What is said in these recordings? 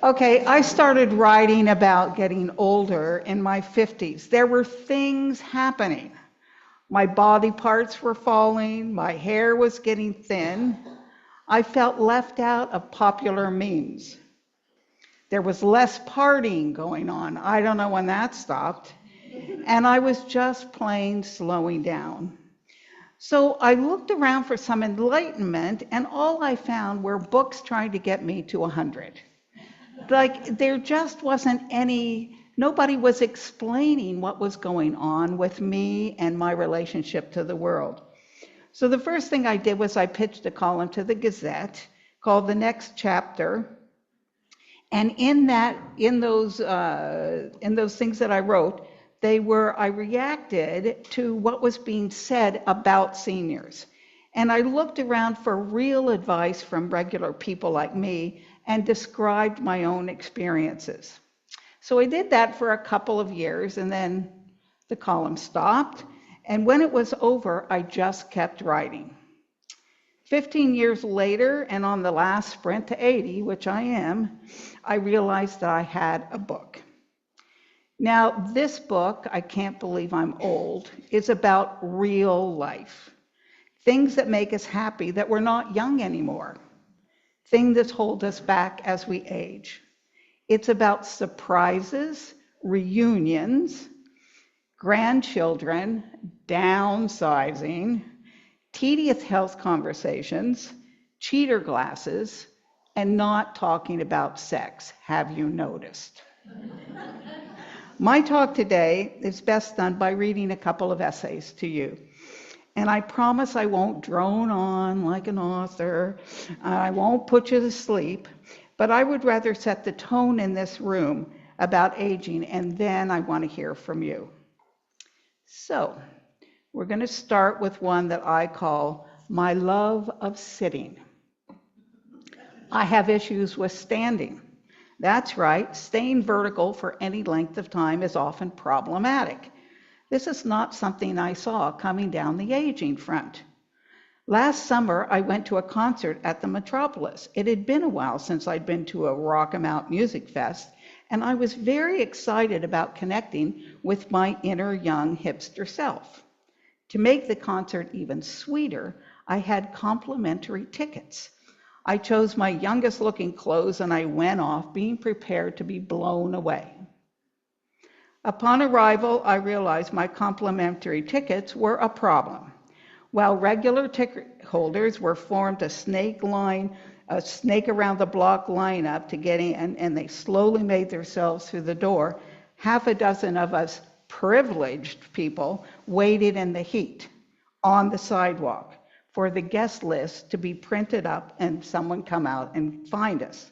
Okay, I started writing about getting older in my 50s. There were things happening. My body parts were falling, my hair was getting thin. I felt left out of popular memes. There was less partying going on. I don't know when that stopped. And I was just plain slowing down. So I looked around for some enlightenment, and all I found were books trying to get me to 100. Like, there just wasn't nobody was explaining what was going on with me and my relationship to the world. So the first thing I did was I pitched a column to the Gazette called The Next Chapter. And in those things that I wrote, I reacted to what was being said about seniors. And I looked around for real advice from regular people like me and described my own experiences. So I did that for a couple of years, and then the column stopped. And when it was over, I just kept writing. 15 years later, and on the last sprint to 80, which I am, I realized that I had a book. Now, this book, I can't believe I'm old, is about real life. Things that make us happy that we're not young anymore. Things that hold us back as we age. It's about surprises, reunions, grandchildren, downsizing, tedious health conversations, cheater glasses, and not talking about sex. Have you noticed? My talk today is best done by reading a couple of essays to you. And I promise I won't drone on like an author. I won't put you to sleep. But I would rather set the tone in this room about aging, and then I want to hear from you. So, we're going to start with one that I call My Love of Sitting. I have issues with standing. That's right, staying vertical for any length of time is often problematic. This is not something I saw coming down the aging front. Last summer, I went to a concert at the Metropolis. It had been a while since I'd been to a Rock 'em Out music fest, and I was very excited about connecting with my inner young hipster self. To make the concert even sweeter, I had complimentary tickets. I chose my youngest looking clothes and I went off being prepared to be blown away. Upon arrival, I realized my complimentary tickets were a problem. While regular ticket holders were formed a snake around the block lineup to get in, and they slowly made themselves through the door, half a dozen of us privileged people waited in the heat on the sidewalk for the guest list to be printed up and someone come out and find us.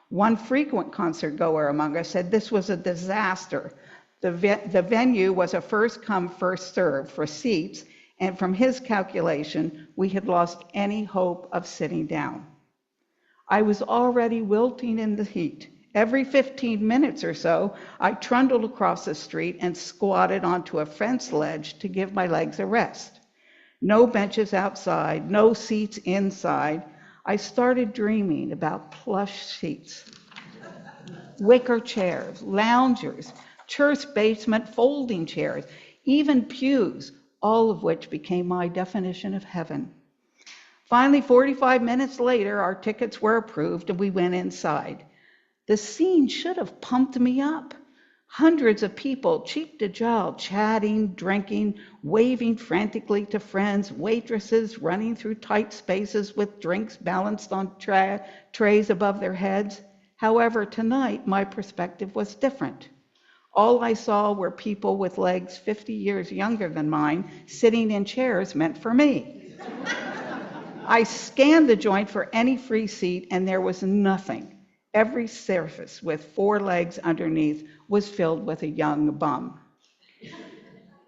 One frequent concert goer among us said this was a disaster. The venue was a first come, first served for seats, and from his calculation, we had lost any hope of sitting down. I was already wilting in the heat. Every 15 minutes or so, I trundled across the street and squatted onto a fence ledge to give my legs a rest. No benches outside, no seats inside. I started dreaming about plush seats, wicker chairs, loungers, church basement folding chairs, even pews, all of which became my definition of heaven. Finally, 45 minutes later, our tickets were approved and we went inside. The scene should have pumped me up. Hundreds of people, cheek to jowl, chatting, drinking, waving frantically to friends, waitresses running through tight spaces with drinks balanced on trays above their heads. However, tonight, my perspective was different. All I saw were people with legs 50 years younger than mine sitting in chairs meant for me. I scanned the joint for any free seat and there was nothing. Every surface with 4 legs underneath was filled with a young bum.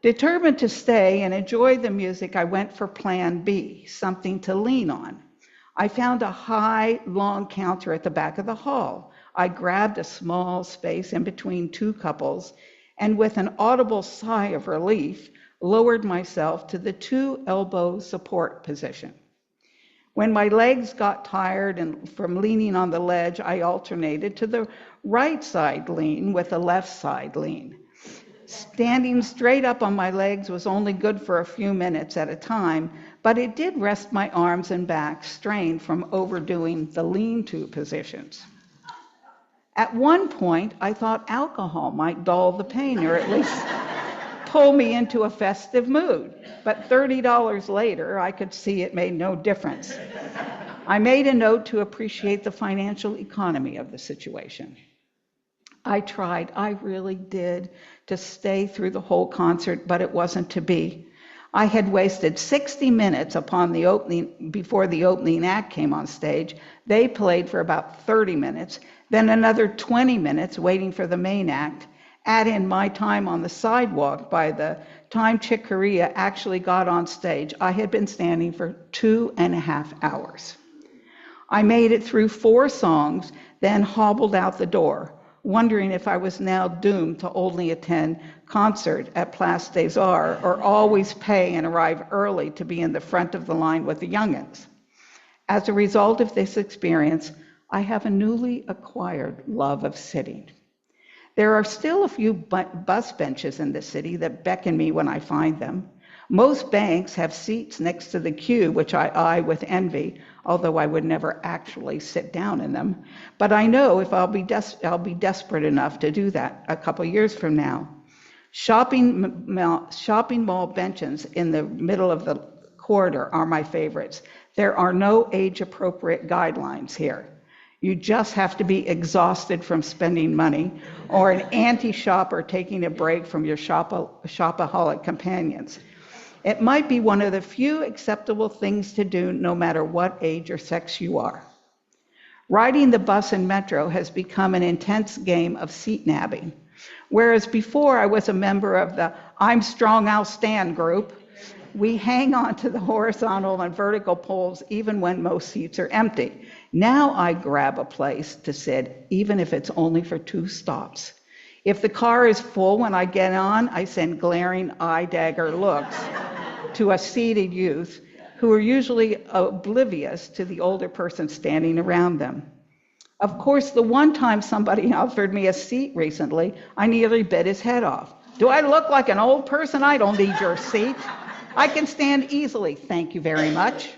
Determined to stay and enjoy the music, I went for plan B, something to lean on. I found a high, long counter at the back of the hall. I grabbed a small space in between 2 couples and with an audible sigh of relief, lowered myself to the 2-elbow support position. When my legs got tired and from leaning on the ledge, I alternated to the right side lean with the left side lean. Standing straight up on my legs was only good for a few minutes at a time, but it did rest my arms and back strained from overdoing the lean-to positions. At one point, I thought alcohol might dull the pain or at least pull me into a festive mood. But $30 later, I could see it made no difference. I made a note to appreciate the financial economy of the situation. I tried, I really did, to stay through the whole concert, but it wasn't to be. I had wasted 60 minutes before the opening act came on stage. They played for about 30 minutes, then another 20 minutes waiting for the main act. Add in my time on the sidewalk. By the time Chick Corea actually got on stage, I had been standing for 2.5 hours. I made it through 4 songs, then hobbled out the door, wondering if I was now doomed to only attend concert at Place des Arts or always pay and arrive early to be in the front of the line with the youngins. As a result of this experience, I have a newly acquired love of sitting. There are still a few bus benches in the city that beckon me when I find them. Most banks have seats next to the queue, which I eye with envy, although I would never actually sit down in them. But I know if I'll be desperate enough to do that a couple years from now. Shopping mall benches in the middle of the corridor are my favorites. There are no age-appropriate guidelines here. You just have to be exhausted from spending money or an anti-shopper taking a break from your shopaholic companions. It might be one of the few acceptable things to do no matter what age or sex you are. Riding the bus and metro has become an intense game of seat nabbing. Whereas before I was a member of the I'm strong, I'll stand group, we hang on to the horizontal and vertical poles even when most seats are empty. Now I grab a place to sit, even if it's only for 2 stops. If the car is full when I get on, I send glaring eye dagger looks to a seated youth who are usually oblivious to the older person standing around them. Of course, the one time somebody offered me a seat recently, I nearly bit his head off. Do I look like an old person? I don't need your seat. I can stand easily, thank you very much.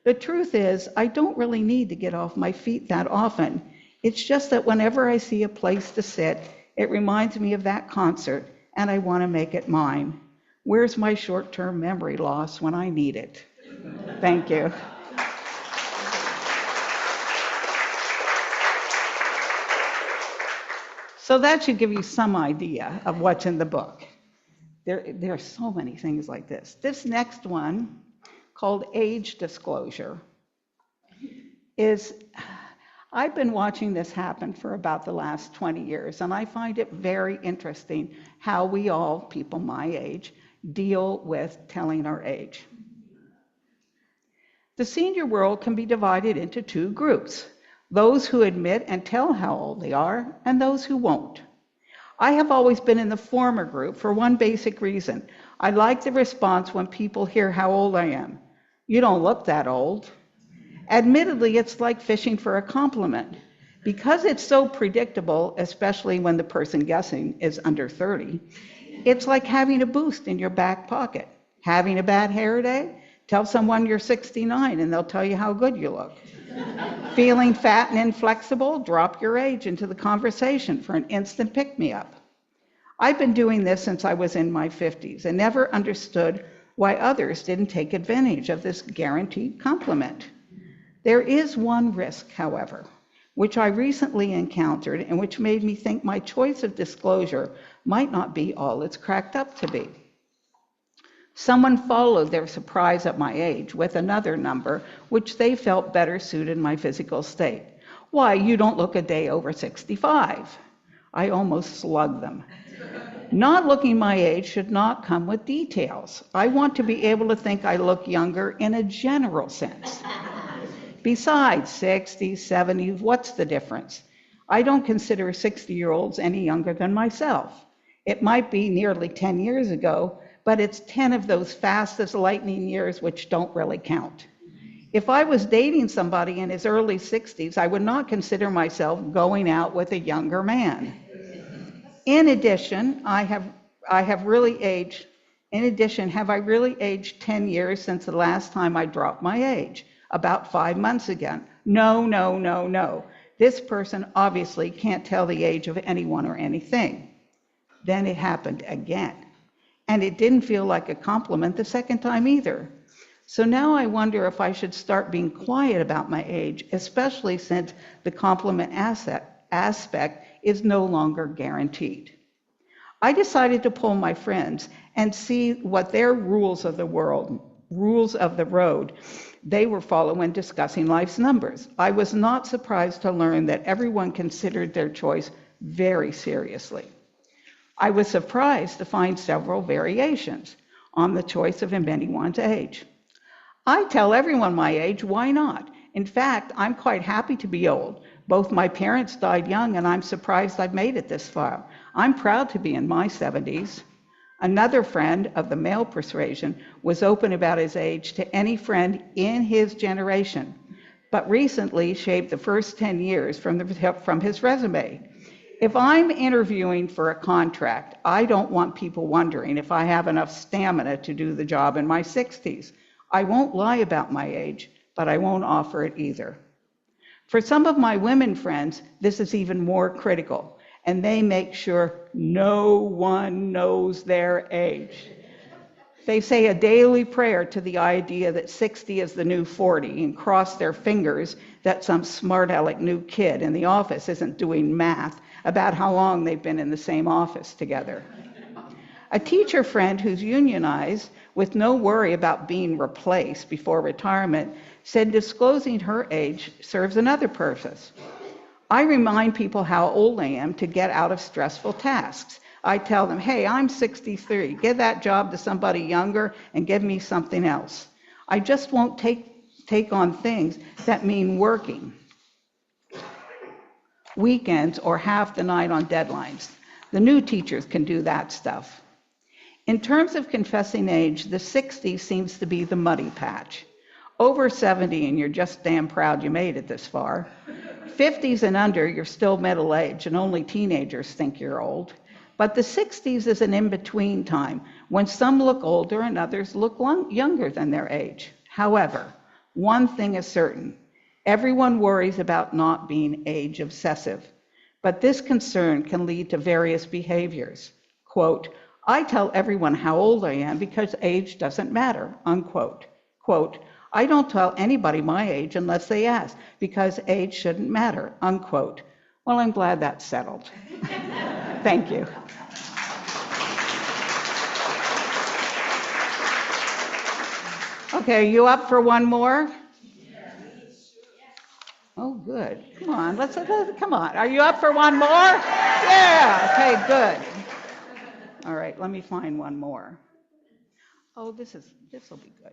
The truth is, I don't really need to get off my feet that often. It's just that whenever I see a place to sit, it reminds me of that concert, and I want to make it mine. Where's my short-term memory loss when I need it? Thank you. So that should give you some idea of what's in the book. There are so many things like this. This next one, called Age Disclosure, I've been watching this happen for about the last 20 years, and I find it very interesting how we all, people my age, deal with telling our age. The senior world can be divided into 2 groups, those who admit and tell how old they are, and those who won't. I have always been in the former group for one basic reason. I like the response when people hear how old I am. You don't look that old. Admittedly, it's like fishing for a compliment. Because it's so predictable, especially when the person guessing is under 30, it's like having a boost in your back pocket. Having a bad hair day? Tell someone you're 69 and they'll tell you how good you look. Feeling fat and inflexible? Drop your age into the conversation for an instant pick-me-up. I've been doing this since I was in my 50s and never understood why others didn't take advantage of this guaranteed compliment. There is one risk, however, which I recently encountered and which made me think my choice of disclosure might not be all it's cracked up to be. Someone followed their surprise at my age with another number, which they felt better suited my physical state. Why, you don't look a day over 65. I almost slugged them. Not looking my age should not come with details. I want to be able to think I look younger in a general sense. Besides, 60s, 70s, what's the difference? I don't consider 60-year-olds any younger than myself. It might be nearly 10 years ago, but it's 10 of those fast as lightning years which don't really count. If I was dating somebody in his early 60s, I would not consider myself going out with a younger man. In addition, I have really aged. In addition, have I really aged 10 years since the last time I dropped my age? About 5 months ago. No, no, no, no. This person obviously can't tell the age of anyone or anything. Then it happened again. And it didn't feel like a compliment the second time either. So now I wonder if I should start being quiet about my age, especially since the compliment aspect is no longer guaranteed. I decided to poll my friends and see what their rules of the road, they were following when discussing life's numbers. I was not surprised to learn that everyone considered their choice very seriously. I was surprised to find several variations on the choice of anyone's age. I tell everyone my age, why not? In fact, I'm quite happy to be old. Both my parents died young, and I'm surprised I've made it this far. I'm proud to be in my 70s. Another friend of the male persuasion was open about his age to any friend in his generation, but recently shaved the first 10 years from his resume. If I'm interviewing for a contract, I don't want people wondering if I have enough stamina to do the job in my 60s. I won't lie about my age, but I won't offer it either. For some of my women friends, this is even more critical, and they make sure no one knows their age. They say a daily prayer to the idea that 60 is the new 40 and cross their fingers that some smart aleck new kid in the office isn't doing math about how long they've been in the same office together. A teacher friend who's unionized with no worry about being replaced before retirement said disclosing her age serves another purpose. I remind people how old I am to get out of stressful tasks. I tell them, hey, I'm 63. Give that job to somebody younger and give me something else. I just won't take on things that mean working weekends or half the night on deadlines. The new teachers can do that stuff. In terms of confessing age, the 60s seems to be the muddy patch. Over 70 and you're just damn proud you made it this far. 50s and under, you're still middle-aged and only teenagers think you're old. But the 60s is an in-between time when some look older and others look younger than their age. However, one thing is certain. Everyone worries about not being age obsessive, but this concern can lead to various behaviors. Quote, I tell everyone how old I am because age doesn't matter, unquote. Quote, I don't tell anybody my age unless they ask because age shouldn't matter, unquote. Well, I'm glad that's settled. Thank you. Okay, are you up for one more? Oh, good. Come on, come on. Are you up for one more? Yeah, okay, good. All right, let me find one more. Oh, this will be good.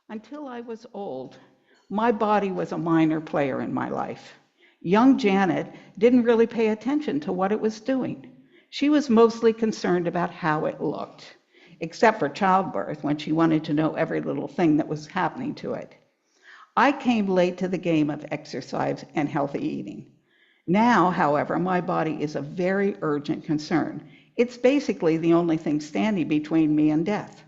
Until I was old, my body was a minor player in my life. Young Janet didn't really pay attention to what it was doing. She was mostly concerned about how it looked, except for childbirth when she wanted to know every little thing that was happening to it. I came late to the game of exercise and healthy eating. Now, however, my body is a very urgent concern. It's basically the only thing standing between me and death.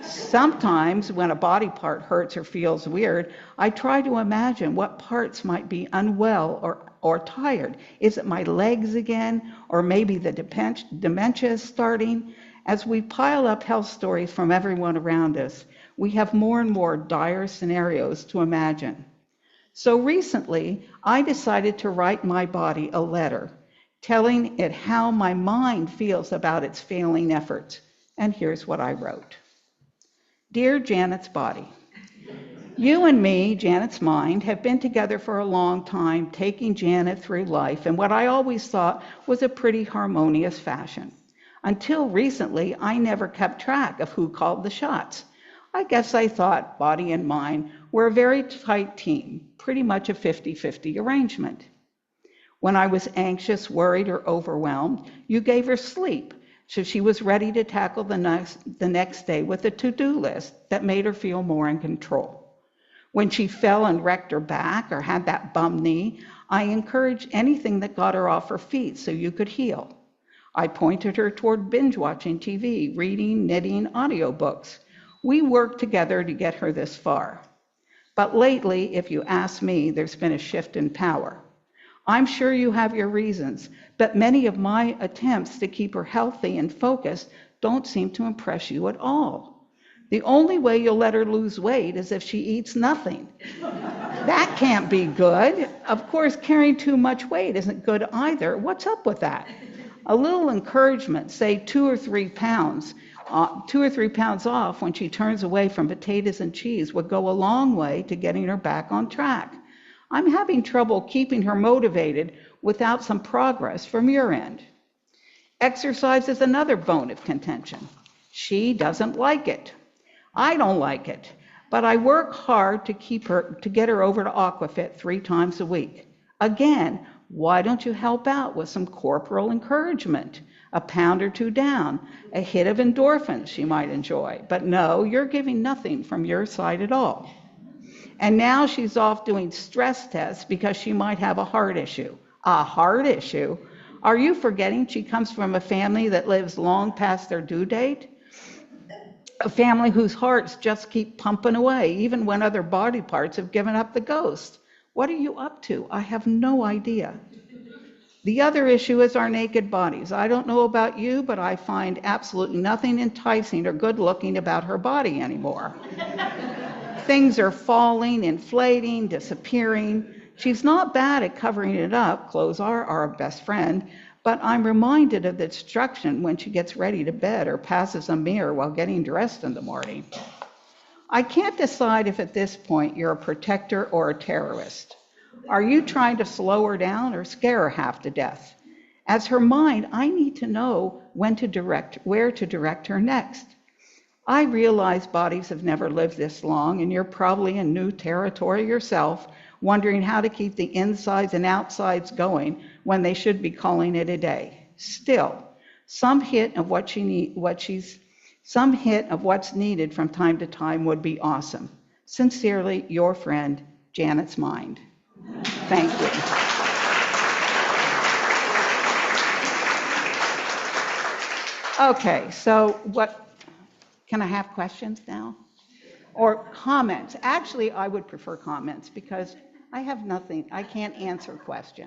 Sometimes when a body part hurts or feels weird, I try to imagine what parts might be unwell or tired. Is it my legs again? Or maybe the dementia is starting? As we pile up health stories from everyone around us, we have more and more dire scenarios to imagine. So recently, I decided to write my body a letter, telling it how my mind feels about its failing efforts. And here's what I wrote. Dear Janet's body, you and me, Janet's mind, have been together for a long time, taking Janet through life in what I always thought was a pretty harmonious fashion. Until recently, I never kept track of who called the shots. I guess I thought body and mind were a very tight team, pretty much a 50-50 arrangement. When I was anxious, worried, or overwhelmed, you gave her sleep, So she was ready to tackle the next day with a to-do list that made her feel more in control. When she fell and wrecked her back or had that bum knee, I encouraged anything that got her off her feet so you could heal. I pointed her toward binge watching TV, reading, knitting, audiobooks. We worked together to get her this far. But lately, if you ask me, there's been a shift in power. I'm sure you have your reasons, but many of my attempts to keep her healthy and focused don't seem to impress you at all. The only way you'll let her lose weight is if she eats nothing. That can't be good. Of course, carrying too much weight isn't good either. What's up with that? A little encouragement, say 2 or 3 pounds, 2 or 3 pounds off when she turns away from potatoes and cheese would go a long way to getting her back on track. I'm having trouble keeping her motivated without some progress from your end. Exercise is another bone of contention. She doesn't like it. I don't like it, but I work hard to get her over to Aquafit 3 times a week. Again, why don't you help out with some corporal encouragement? A pound or 2 down, a hit of endorphins she might enjoy. But no, you're giving nothing from your side at all. And now she's off doing stress tests because she might have a heart issue. A heart issue? Are you forgetting she comes from a family that lives long past their due date? A family whose hearts just keep pumping away, even when other body parts have given up the ghost. What are you up to? I have no idea. The other issue is our naked bodies. I don't know about you, but I find absolutely nothing enticing or good-looking about her body anymore. Things are falling, inflating, disappearing. She's not bad at covering it up. Clothes are our best friend. But I'm reminded of the destruction when she gets ready to bed or passes a mirror while getting dressed in the morning. I can't decide if at this point you're a protector or a terrorist. Are you trying to slow her down or scare her half to death? As her mind, I need to know where to direct her next. I realize bodies have never lived this long, and you're probably in new territory yourself, wondering how to keep the insides and outsides going when they should be calling it a day. Still, some hit of what's needed from time to time would be awesome. Sincerely, your friend, Janet's Mind. Thank you. Okay, so can I have questions now? Or comments? Actually, I would prefer comments because I have nothing, I can't answer questions.